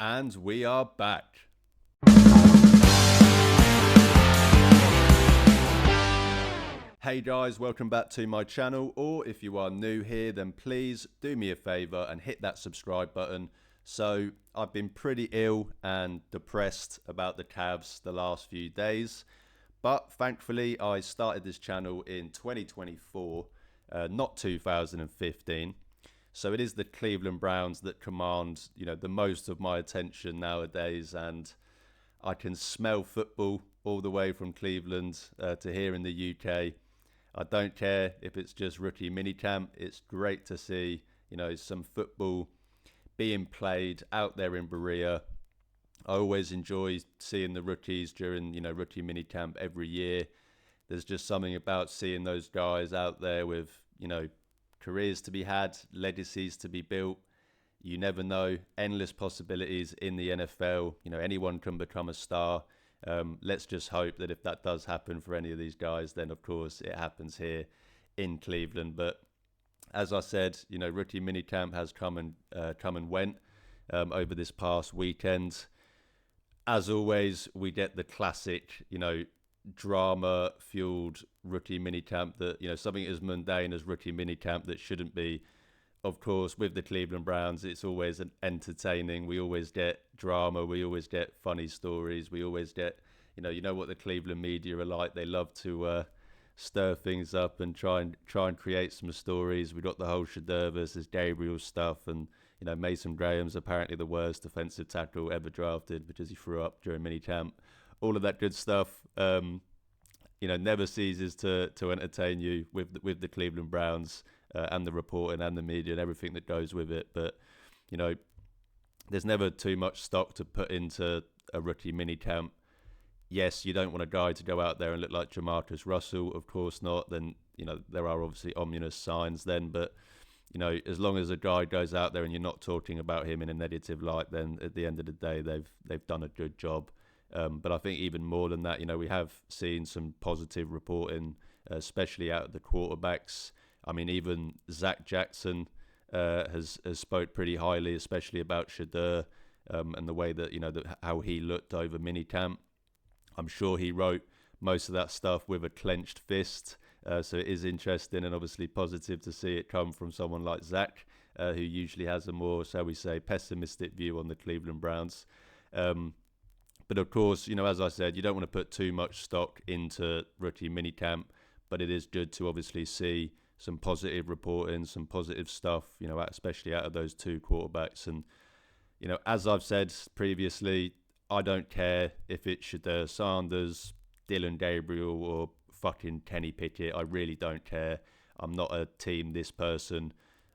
And we are back. Hey guys, welcome back to my channel, or if you are new here, then please do me a favor and hit that subscribe button. So I've been pretty ill and depressed about the Cavs the last few days, but thankfully I started this channel in 2024, not 2015. So it is the Cleveland Browns that command, the most of my attention nowadays, and I can smell football all the way from Cleveland to here in the UK. I don't care if it's just rookie minicamp. It's great to see, some football being played out there in Berea. I always enjoy seeing the rookies during, rookie minicamp every year. There's just something about seeing those guys out there with, careers to be had, legacies to be built. You never know, endless possibilities in the NFL. Anyone can become a star. Let's just hope that if that does happen for any of these guys, then of course it happens here in Cleveland. But as I said, rookie minicamp has come and went over this past weekend. As always, we get the classic, drama-fueled rookie minicamp that, something as mundane as rookie minicamp that shouldn't be. Of course, with the Cleveland Browns, it's always entertaining. We always get drama. We always get funny stories. We always get, what the Cleveland media are like. They love to stir things up and try and create some stories. We got the whole Shedeur versus Gabriel stuff, and Mason Graham's apparently the worst defensive tackle ever drafted because he threw up during minicamp. All of that good stuff, never ceases to entertain you with the Cleveland Browns. And the reporting and the media and everything that goes with it. But, there's never too much stock to put into a rookie minicamp. Yes, you don't want a guy to go out there and look like Jamarcus Russell. Of course not. Then, there are obviously ominous signs then. But, as long as a guy goes out there and you're not talking about him in a negative light, then at the end of the day, they've done a good job. But I think even more than that, we have seen some positive reporting, especially out of the quarterbacks. I mean, even Zach Jackson has spoke pretty highly, especially about Shedeur and the way that, how he looked over minicamp. I'm sure he wrote most of that stuff with a clenched fist. So it is interesting and obviously positive to see it come from someone like Zach, who usually has a more, shall we say, pessimistic view on the Cleveland Browns. But of course, as I said, you don't want to put too much stock into rookie minicamp, but it is good to obviously see some positive reporting, some positive stuff, especially out of those two quarterbacks. And, as I've said previously, I don't care if it's Shedeur Sanders, Dylan Gabriel, or fucking Kenny Pickett. I really don't care. I'm not a team this person.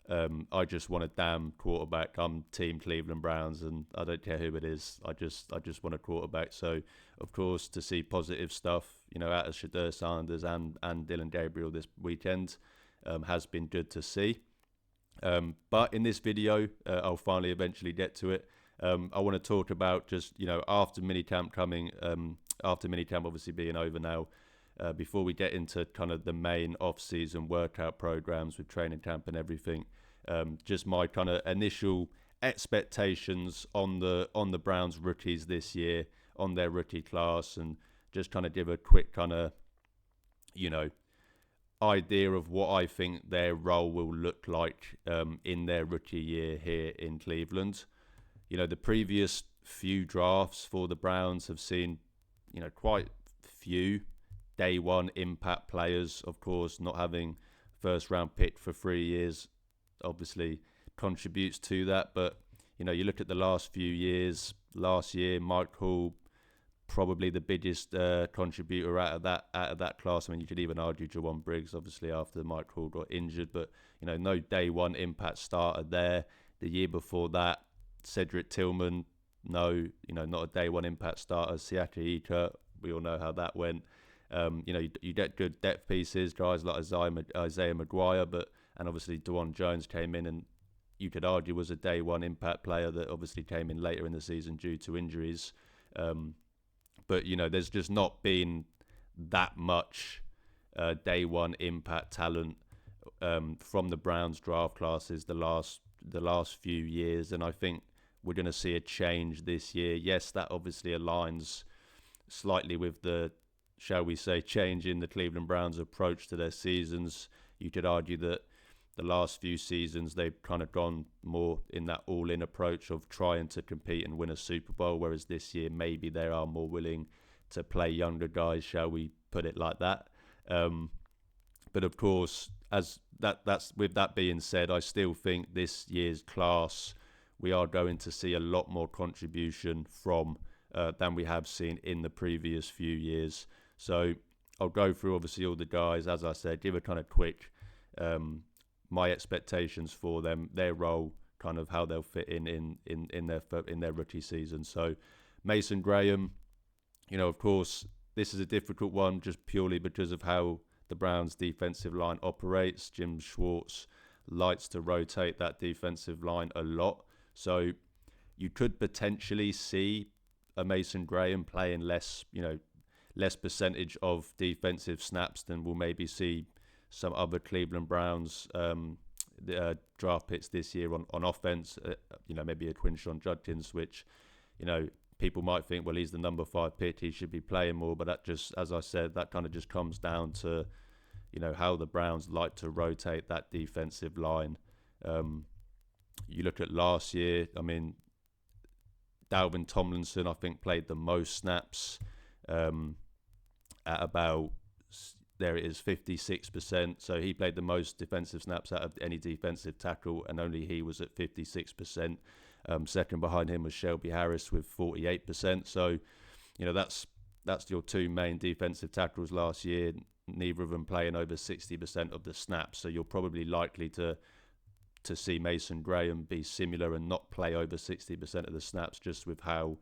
I just want a damn quarterback. I'm team Cleveland Browns, and I don't care who it is. I just want a quarterback. So, of course, to see positive stuff, out of Shedeur Sanders and Dylan Gabriel this weekend, has been good to see. But in this video, I'll finally eventually get to it. I want to talk about just, after minicamp coming, after minicamp obviously being over now, before we get into kind of the main off-season workout programs with training camp and everything, just my kind of initial expectations on the Browns rookies this year, on their rookie class, and just kind of give a quick kind of, idea of what I think their role will look like in their rookie year here in Cleveland. The previous few drafts for the Browns have seen, quite few day one impact players. Of course, not having first round pick for 3 years obviously contributes to that. But, you look at the last few years, last year, Mike Hall, probably the biggest contributor out of that class. I mean, you could even argue Jawan Briggs, obviously, after Mike Hall got injured, but no day one impact starter there. The year before that, Cedric Tillman, not a day one impact starter. Siaka Ika, we all know how that went. You get good depth pieces, guys like Isaiah McGuire, and obviously DeJuan Jones came in and you could argue was a day one impact player that obviously came in later in the season due to injuries. But, there's just not been that much day one impact talent from the Browns draft classes the last few years. And I think we're going to see a change this year. Yes, that obviously aligns slightly with the, shall we say, change in the Cleveland Browns' approach to their seasons. You could argue that the last few seasons they've kind of gone more in that all-in approach of trying to compete and win a Super Bowl, whereas this year maybe they are more willing to play younger guys, shall we put it like that. But of course, that's with that being said, I still think this year's class we are going to see a lot more contribution from than we have seen in the previous few years. So I'll go through obviously all the guys, as I said, give a kind of quick my expectations for them, their role, kind of how they'll fit in their rookie season. So Mason Graham, of course, this is a difficult one just purely because of how the Browns' defensive line operates. Jim Schwartz likes to rotate that defensive line a lot. So you could potentially see a Mason Graham playing less percentage of defensive snaps than we'll maybe see some other Cleveland Browns draft picks this year on offense. Maybe a Quinshon Judkins, which, people might think, well, he's the number 5 pick, he should be playing more. But that just, as I said, that kind of just comes down to, how the Browns like to rotate that defensive line. You look at last year, Dalvin Tomlinson, I think, played the most snaps at about, there it is, 56%. So he played the most defensive snaps out of any defensive tackle, and only he was at 56%. Second behind him was Shelby Harris with 48%. So, that's your two main defensive tackles last year. Neither of them playing over 60% of the snaps. So you're probably likely to see Mason Graham be similar and not play over 60% of the snaps, just with how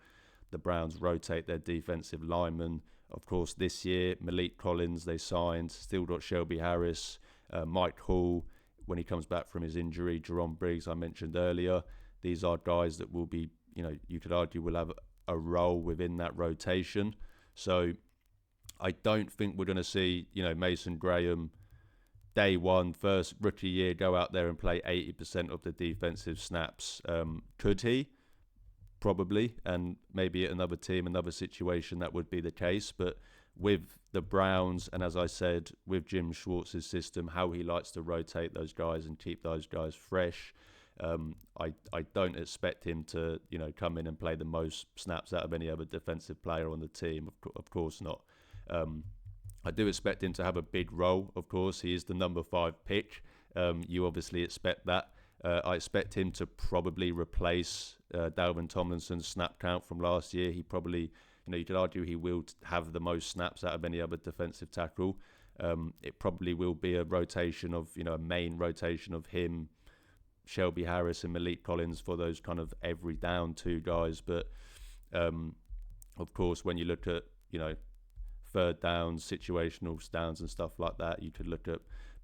the Browns rotate their defensive linemen. Of course, this year, Malik Collins, they signed, still got Shelby Harris, Mike Hall, when he comes back from his injury, Jerome Briggs, I mentioned earlier. These are guys that will be, you could argue will have a role within that rotation. So I don't think we're going to see, Mason Graham day one, first rookie year, go out there and play 80% of the defensive snaps. Could he? Probably. And maybe at another team, another situation, that would be the case. But with the Browns, and as I said, with Jim Schwartz's system, how he likes to rotate those guys and keep those guys fresh, I don't expect him to, come in and play the most snaps out of any other defensive player on the team. Of course not. I do expect him to have a big role, of course. He is the number 5 pick. You obviously expect that. I expect him to probably replace Dalvin Tomlinson's snap count from last year. He probably, you could argue he will have the most snaps out of any other defensive tackle. It probably will be a rotation of, a main rotation of him, Shelby Harris and Malik Collins for those kind of every down 2 guys. But, of course, when you look at, third downs, situational downs and stuff like that, you could look at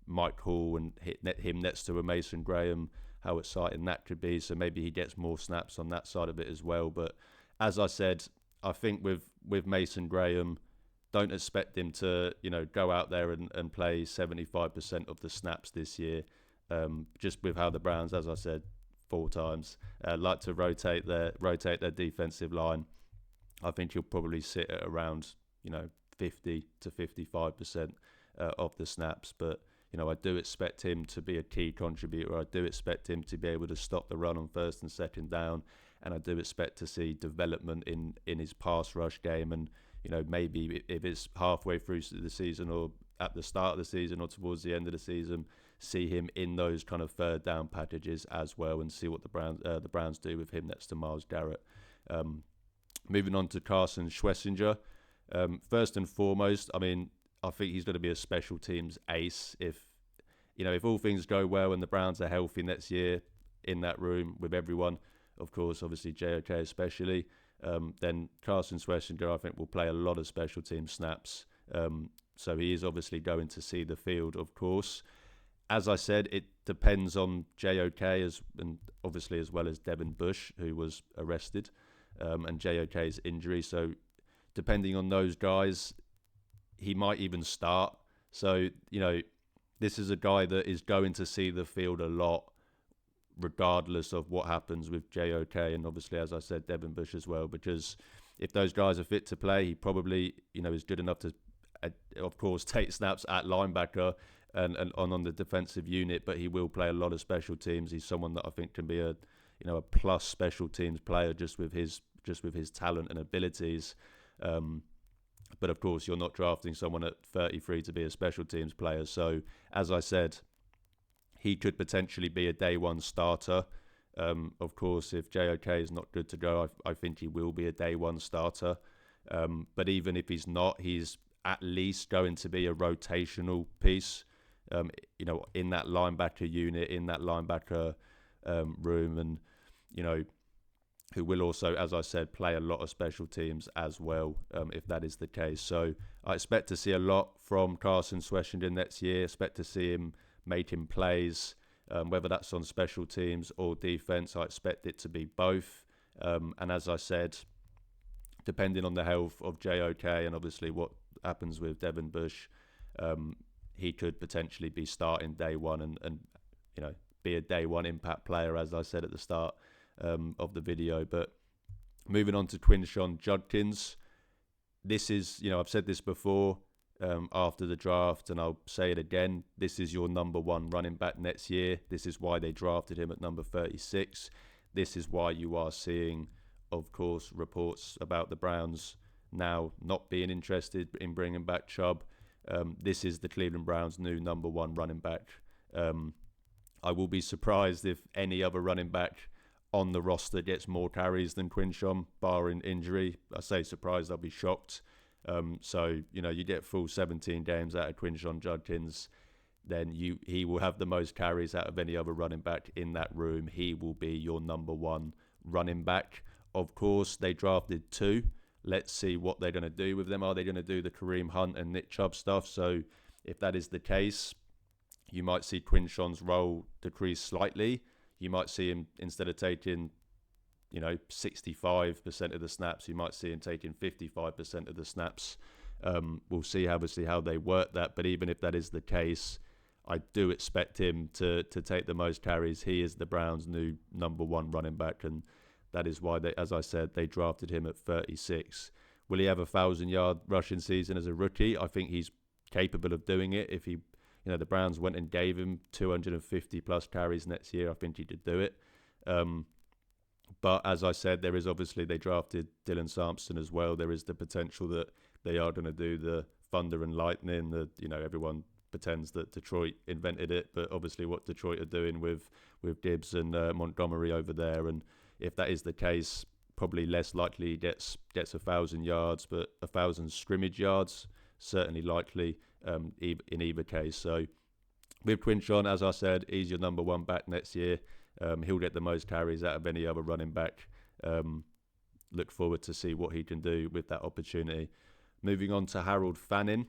Mike Hall and hit him next to a Mason Graham, how exciting that could be. So maybe he gets more snaps on that side of it as well. But as I said, I think with Mason Graham, don't expect him to, go out there and play 75% of the snaps this year. Just with how the Browns, as I said 4 times, like to rotate their defensive line. I think he'll probably sit at around, 50 to 55% of the snaps. But, I do expect him to be a key contributor. I do expect him to be able to stop the run on first and second down. And I do expect to see development in his pass rush game. And, maybe if it's halfway through the season or at the start of the season or towards the end of the season, see him in those kind of third down packages as well, and see what the Browns do with him next to Myles Garrett. Moving on to Carson Schwessinger. First and foremost, I think he's going to be a special teams ace. If all things go well and the Browns are healthy next year in that room with everyone, of course, obviously JOK especially, then Carson Schwessinger, I think, will play a lot of special team snaps. So he is obviously going to see the field, of course. As I said, it depends on JOK and obviously as well as Devin Bush, who was arrested, and JOK's injury. So depending on those guys, he might even start. So, this is a guy that is going to see the field a lot, regardless of what happens with JOK and obviously, as I said, Devin Bush as well. Because if those guys are fit to play, he probably, is good enough to, of course, take snaps at linebacker and on the defensive unit, but he will play a lot of special teams. He's someone that I think can be a plus special teams player just with his talent and abilities. But of course, you're not drafting someone at 33 to be a special teams player. So, as I said, he could potentially be a day one starter. Of course, if JOK is not good to go, I think he will be a day one starter. But even if he's not, he's at least going to be a rotational piece, in that linebacker unit, in that linebacker room, and, who will also, as I said, play a lot of special teams as well, if that is the case. So I expect to see a lot from Carson Swessenden next year. Expect to see him making plays, whether that's on special teams or defense. I expect it to be both. And as I said, depending on the health of JOK and obviously what happens with Devin Bush, he could potentially be starting day one and be a day one impact player, as I said at the start of the video. But moving on to Quinshon Judkins, this is, I've said this before after the draft, and I'll say it again. This is your number one running back next year. This is why they drafted him at number 36. This is why you are seeing, of course, reports about the Browns now not being interested in bringing back Chubb. This is the Cleveland Browns' new number one running back. I will be surprised if any other running back on the roster gets more carries than Quinshon, barring injury. I say surprised, I'll be shocked. So, you get full 17 games out of Quinshon Judkins, then he will have the most carries out of any other running back in that room. He will be your number one running back. Of course, they drafted 2. Let's see what they're going to do with them. Are they going to do the Kareem Hunt and Nick Chubb stuff? So if that is the case, you might see Quinshon's role decrease slightly. You might see him, instead of taking, 65% of the snaps, you might see him taking 55% of the snaps. We'll see, obviously, how they work that. But even if that is the case, I do expect him to take the most carries. He is the Browns' new number one running back, and that is why, as I said, they drafted him at 36. Will he have a 1,000-yard rushing season as a rookie? I think he's capable of doing it. If he, the Browns went and gave him 250 plus carries next year, I think he could do it. But as I said, there is obviously, they drafted Dylan Sampson as well. There is the potential that they are going to do the Thunder and Lightning. Everyone pretends that Detroit invented it, but obviously what Detroit are doing with Gibbs and Montgomery over there, and if that is the case, probably less likely he gets 1,000 yards, but 1,000 scrimmage yards, certainly likely in either case. So with Quinshon, as I said, he's your number one back next year. He'll get the most carries out of any other running back. Look forward to see what he can do with that opportunity. Moving on to Harold Fannin.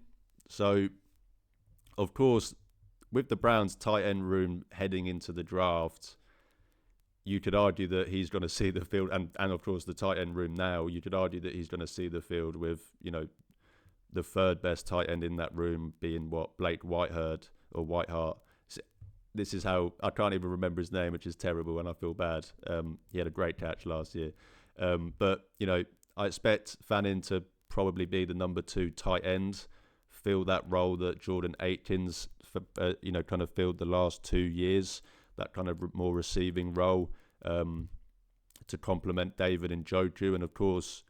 So, of course, with the Browns' tight end room heading into the draft, you could argue that he's going to see the field, and of course the tight end room now, you could argue that he's going to see the field with, the third best tight end in that room being Blake Whiteheart. This is how, I can't even remember his name, which is terrible, and I feel bad. He had a great catch last year. But, I expect Fannin to probably be the number 2 tight end, fill that role that Jordan Aikens, kind of filled the last 2 years, that kind of more receiving role, to complement David Njoku. And of course,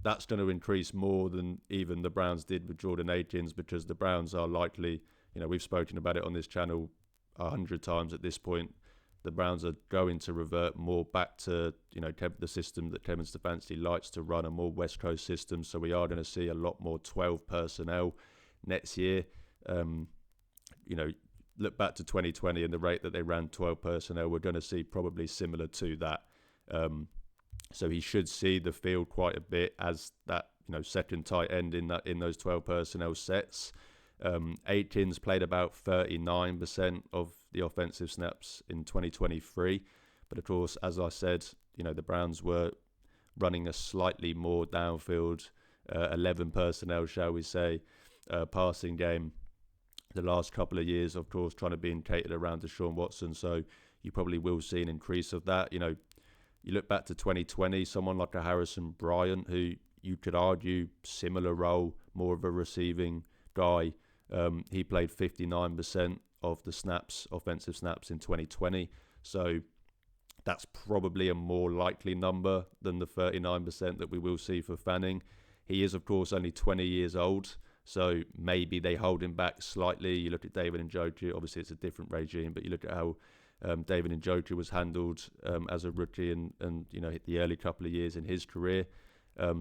that's going to increase more than even the Browns did with Jordan Aikens, because the Browns are likely, we've spoken about it on this channel 100 times at this point, the Browns are going to revert more back to, the system that Kevin Stefanski likes to run, a more West Coast system. So we are going to see a lot more 12 personnel next year. Look back to 2020 and the rate that they ran 12 personnel, we're going to see probably similar to that. So he should see the field quite a bit as that, second tight end in those 12 personnel sets. Aikens played about 39% of the offensive snaps in 2023. But of course, as I said, the Browns were running a slightly more downfield, 11 personnel, shall we say, passing game the last couple of years, of course, trying to be catered around Deshaun Watson. So you probably will see an increase of that. You know, you look back to 2020, someone like a Harrison Bryant, who you could argue similar role, more of a receiving guy. He played 59% of the snaps, offensive snaps in 2020. So that's probably a more likely number than the 39% that we will see for Fanning. He is, of course, only 20 years old, so maybe they hold him back slightly. You look at David Njoku, obviously it's a different regime, but you look at how David Njoku was handled as a rookie and you know, the early couple of years in his career.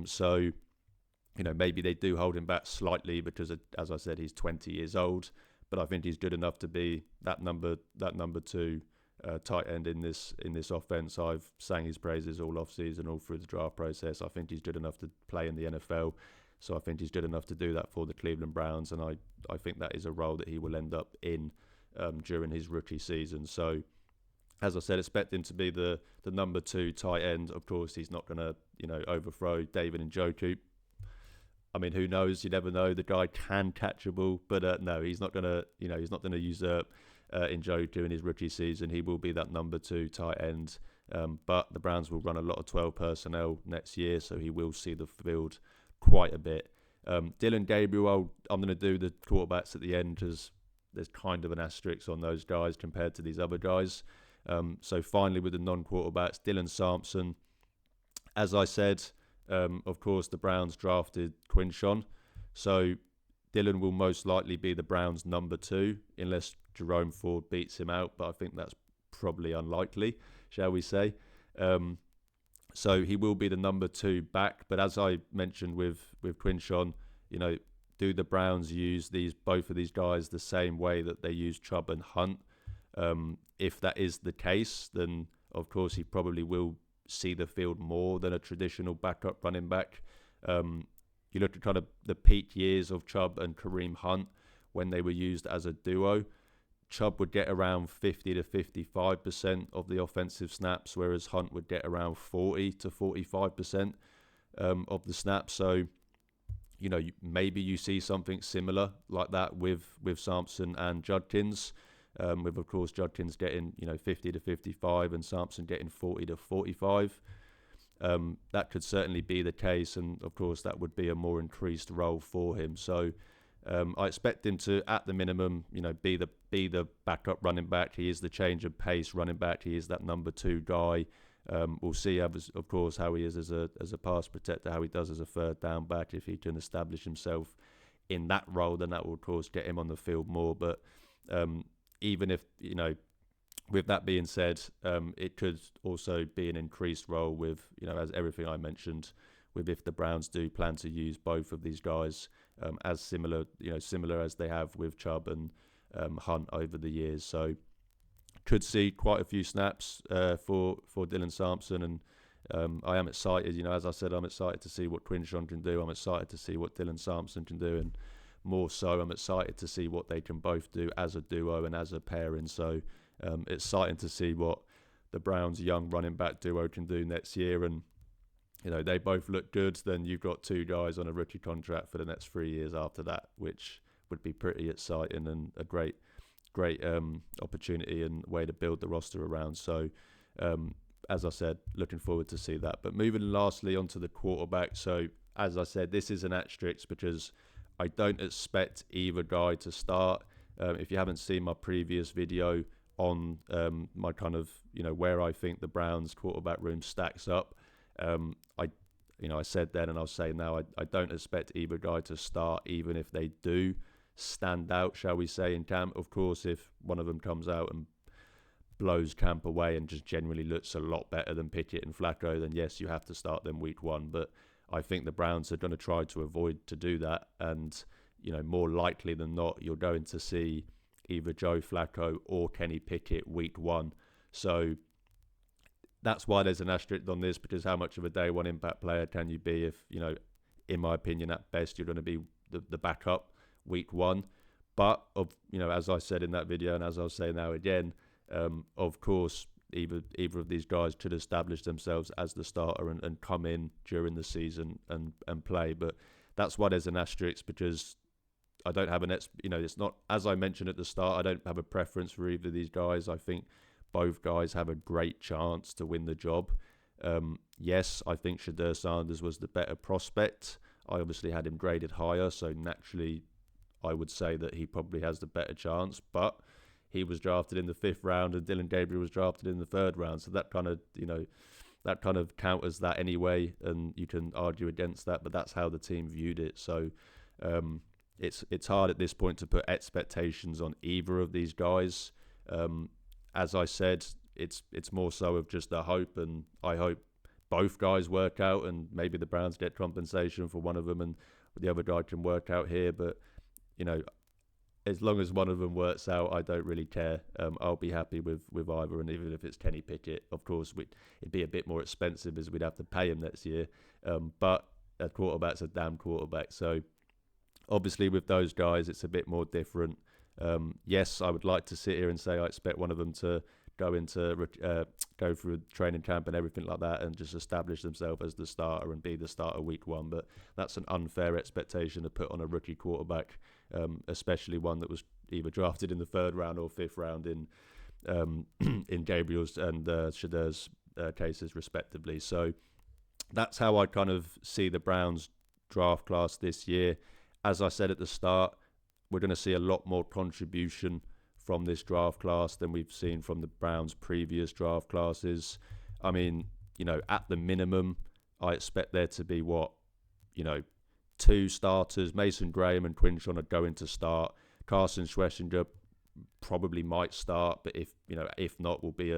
So, you know, maybe they do hold him back slightly because, as I said, he's 20 years old, but I think he's good enough to be that number two tight end in this offense. I've sang his praises all off season, all through the draft process. I think he's good enough to play in the NFL, so I think he's good enough to do that for the Cleveland Browns, and I think that is a role that he will end up in during his rookie season. So, as I said, expect him to be the number two tight end. Of course, he's not going to, you know, overthrow David Njoku. I mean, who knows? You never know. The guy can catch a ball, but no, he's not going to, you know, he's not going to usurp Njoku in his rookie season. He will be that number two tight end, but the Browns will run a lot of 12 personnel next year, so he will see the field quite a bit. Dylan Gabriel, I'm going to do the quarterbacks at the end because there's kind of an asterisk on those guys compared to these other guys. So finally, with the non-quarterbacks, Dylan Sampson. As I said, of course, the Browns drafted Quinshon, so Dylan will most likely be the Browns' number two, unless Jerome Ford beats him out, but I think that's probably unlikely, shall we say. So he will be the number two back, but as I mentioned with Quinshon, you know, do the Browns use both of these guys the same way that they use Chubb and Hunt? If that is the case, then of course he probably will see the field more than a traditional backup running back. You look at kind of the peak years of Chubb and Kareem Hunt when they were used as a duo. Chubb would get around 50 to 55% of the offensive snaps, whereas Hunt would get around 40 to 45% of the snaps. So, you know, maybe you see something similar like that with Sampson and Judkins, with, of course, Judkins getting, you know, 50 to 55 and Sampson getting 40 to 45. That could certainly be the case, and of course that would be a more increased role for him. So I expect him to, at the minimum, you know, be the backup running back. He is the change of pace running back. He is that number two guy. We'll see, of course, how he is as a pass protector, how he does as a third down back. If he can establish himself in that role, then that will, of course, get him on the field more. But even if, you know, with that being said, it could also be an increased role with, you know, as everything I mentioned, with if the Browns do plan to use both of these guys as similar as they have with Chubb and Hunt over the years. So could see quite a few snaps for Dylan Sampson, and I am excited. You know, as I said, I'm excited to see what Quinshon can do. I'm excited to see what Dylan Sampson can do, and more so, I'm excited to see what they can both do as a duo and as a pairing. So exciting to see what the Browns' young running back duo can do next year. And, you know, they both look good. Then you've got two guys on a rookie contract for the next 3 years after that, which would be pretty exciting and a great opportunity and way to build the roster around. So, as I said, looking forward to see that. But moving lastly onto the quarterback. So, as I said, this is an asterisk because I don't expect either guy to start. If you haven't seen my previous video on my kind of, you know, where I think the Browns quarterback room stacks up, I said then and I'll say now, I don't expect either guy to start, even if they do stand out, shall we say, in camp. Of course, if one of them comes out and blows camp away and just generally looks a lot better than Pickett and Flacco, then yes, you have to start them week one. But I think the Browns are going to try to avoid to do that. And, you know, more likely than not, you're going to see either Joe Flacco or Kenny Pickett week one. So that's why there's an asterisk on this, because how much of a day one impact player can you be if, you know, in my opinion, at best, you're going to be the backup week one. But, as I said in that video, and as I'll say now again, of course, either of these guys could establish themselves as the starter and come in during the season and play. But that's why there's an asterisk, because I don't have it's not, as I mentioned at the start, I don't have a preference for either of these guys. I think both guys have a great chance to win the job. Yes, I think Shedeur Sanders was the better prospect. I obviously had him graded higher, so naturally I would say that he probably has the better chance. But he was drafted in the 5th round, and Dylan Gabriel was drafted in the 3rd round. So that kind of, that kind of counters that anyway, and you can argue against that, but that's how the team viewed it. So it's hard at this point to put expectations on either of these guys. As I said, it's more so of just a hope, and I hope both guys work out, and maybe the Browns get compensation for one of them, and the other guy can work out here. But as long as one of them works out, I don't really care. I'll be happy with either, and even if it's Kenny Pickett, of course, it'd be a bit more expensive as we'd have to pay him next year. But a quarterback's a damn quarterback. So obviously with those guys, it's a bit more different. Yes, I would like to sit here and say I expect one of them to go through training camp and everything like that and just establish themselves as the starter and be the starter week 1. But that's an unfair expectation to put on a rookie quarterback, especially one that was either drafted in the 3rd round or 5th round in Gabriel's and Shedeur's cases respectively. So that's how I kind of see the Browns draft class this year. As I said at the start, we're going to see a lot more contribution from this draft class than we've seen from the Browns' previous draft classes. I mean, at the minimum, I expect there to be 2 starters. Mason Graham and Quinshon are going to start. Carson Schlesinger probably might start, but if not, will be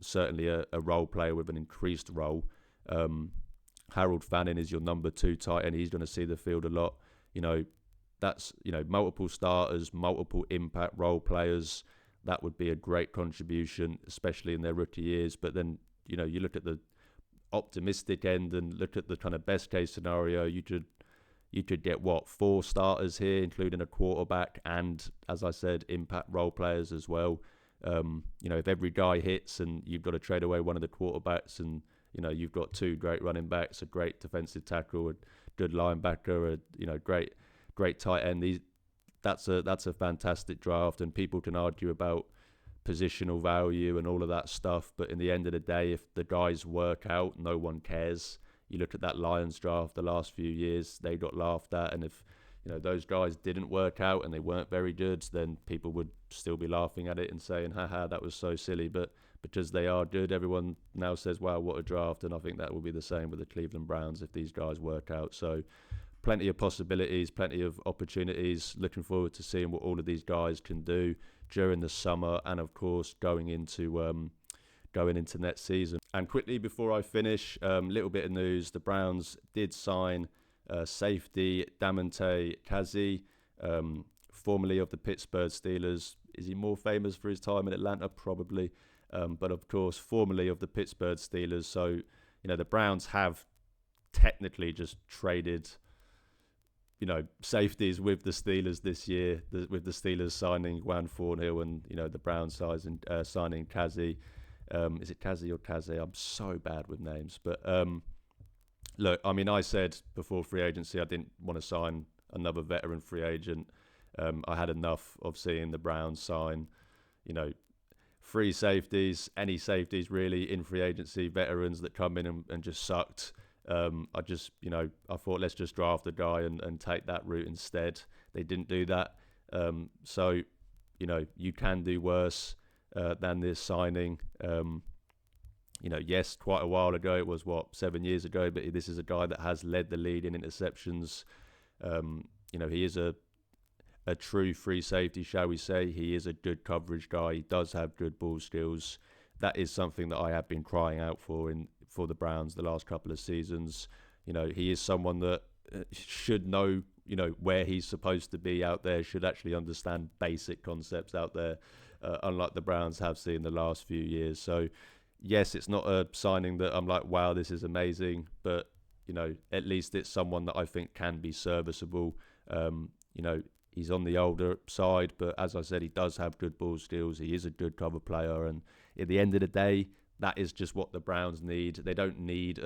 certainly a role player with an increased role. Harold Fannin is your number 2 tight end. He's going to see the field a lot. That's multiple starters, multiple impact role players. That would be a great contribution, especially in their rookie years. But then you look at the optimistic end and look at the kind of best case scenario. You could get 4 starters here, including a quarterback, and as I said, impact role players as well. If every guy hits and you've got to trade away one of the quarterbacks, and you've got 2 great running backs, a great defensive tackle, a good linebacker, great tight end. That's a fantastic draft, and people can argue about positional value and all of that stuff. But in the end of the day, if the guys work out, no one cares. You look at that Lions draft the last few years; they got laughed at, and if those guys didn't work out and they weren't very good, then people would still be laughing at it and saying, "Haha, that was so silly." But because they are good, everyone now says, "Wow, what a draft!" And I think that will be the same with the Cleveland Browns if these guys work out. So plenty of possibilities, plenty of opportunities. Looking forward to seeing what all of these guys can do during the summer, and of course going into next season. And quickly before I finish, little bit of news: the Browns did sign safety Damontae Kazee, formerly of the Pittsburgh Steelers. Is he more famous for his time in Atlanta? Probably, but of course formerly of the Pittsburgh Steelers. So the Browns have technically just traded safeties with the Steelers this year, with the Steelers signing Juan Thornhill and, the Browns signing Kazee. Is it Kazee or Kazee? I'm so bad with names. But look, I mean, I said before free agency I didn't want to sign another veteran free agent. I had enough of seeing the Browns sign, free safeties, any safeties really in free agency, veterans that come in and just sucked. I thought let's just draft a guy and take that route instead. They didn't do that. So, you can do worse than this signing. Yes, quite a while ago, it was 7 years ago, but this is a guy that has led the league in interceptions. He is a true free safety, shall we say. He is a good coverage guy. He does have good ball skills. That is something that I have been crying out for the Browns the last couple of seasons. He is someone that should know, where he's supposed to be out there, should actually understand basic concepts out there, unlike the Browns have seen the last few years. So, yes, it's not a signing that I'm like, wow, this is amazing, but, at least it's someone that I think can be serviceable. He's on the older side, but as I said, he does have good ball skills. He is a good cover player, and at the end of the day, that is just what the Browns need. They don't need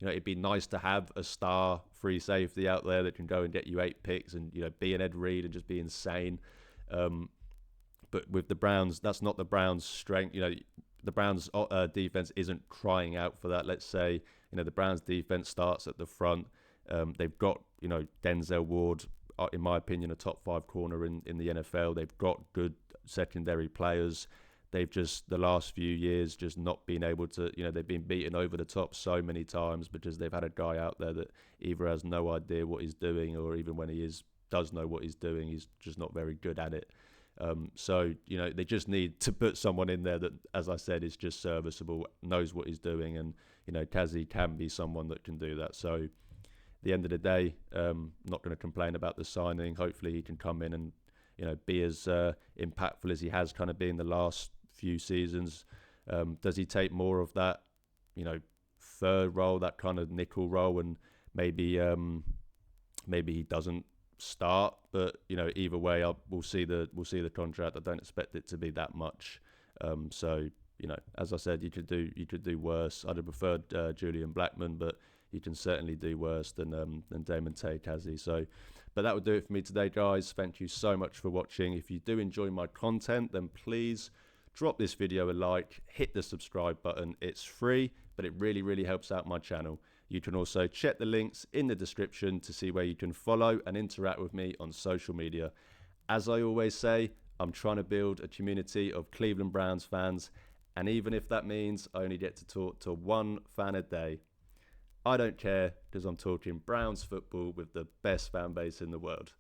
it'd be nice to have a star free safety out there that can go and get you 8 picks and, be an Ed Reed and just be insane. But But with the Browns, that's not the Browns' strength. The Browns' defense isn't crying out for that. Let's say, the Browns' defense starts at the front. They've got, Denzel Ward, in my opinion, a top 5 corner in the NFL. They've got good secondary players. They've just, the last few years, just not been able to, they've been beaten over the top so many times because they've had a guy out there that either has no idea what he's doing, or even when he does know what he's doing, he's just not very good at it. So, they just need to put someone in there that, as I said, is just serviceable, knows what he's doing, and, Kazi can be someone that can do that. So, at the end of the day, not going to complain about the signing. Hopefully he can come in and, be as impactful as he has kind of been the last few seasons. Does he take more of that, third role, that kind of nickel role, and maybe he doesn't start, but either way, we'll see the contract. I don't expect it to be that much. So as I said, you could do worse. I'd have preferred Julian Blackman, but you can certainly do worse than Damon Kazi. So, but that would do it for me today, guys. Thank you so much for watching. If you do enjoy my content, then please drop this video a like, hit the subscribe button. It's free, but it really, really helps out my channel. You can also check the links in the description to see where you can follow and interact with me on social media. As I always say, I'm trying to build a community of Cleveland Browns fans, and even if that means I only get to talk to one fan a day, I don't care, because I'm talking Browns football with the best fan base in the world.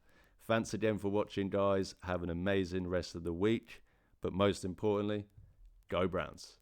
Thanks again for watching, guys. Have an amazing rest of the week. But most importantly, go Browns.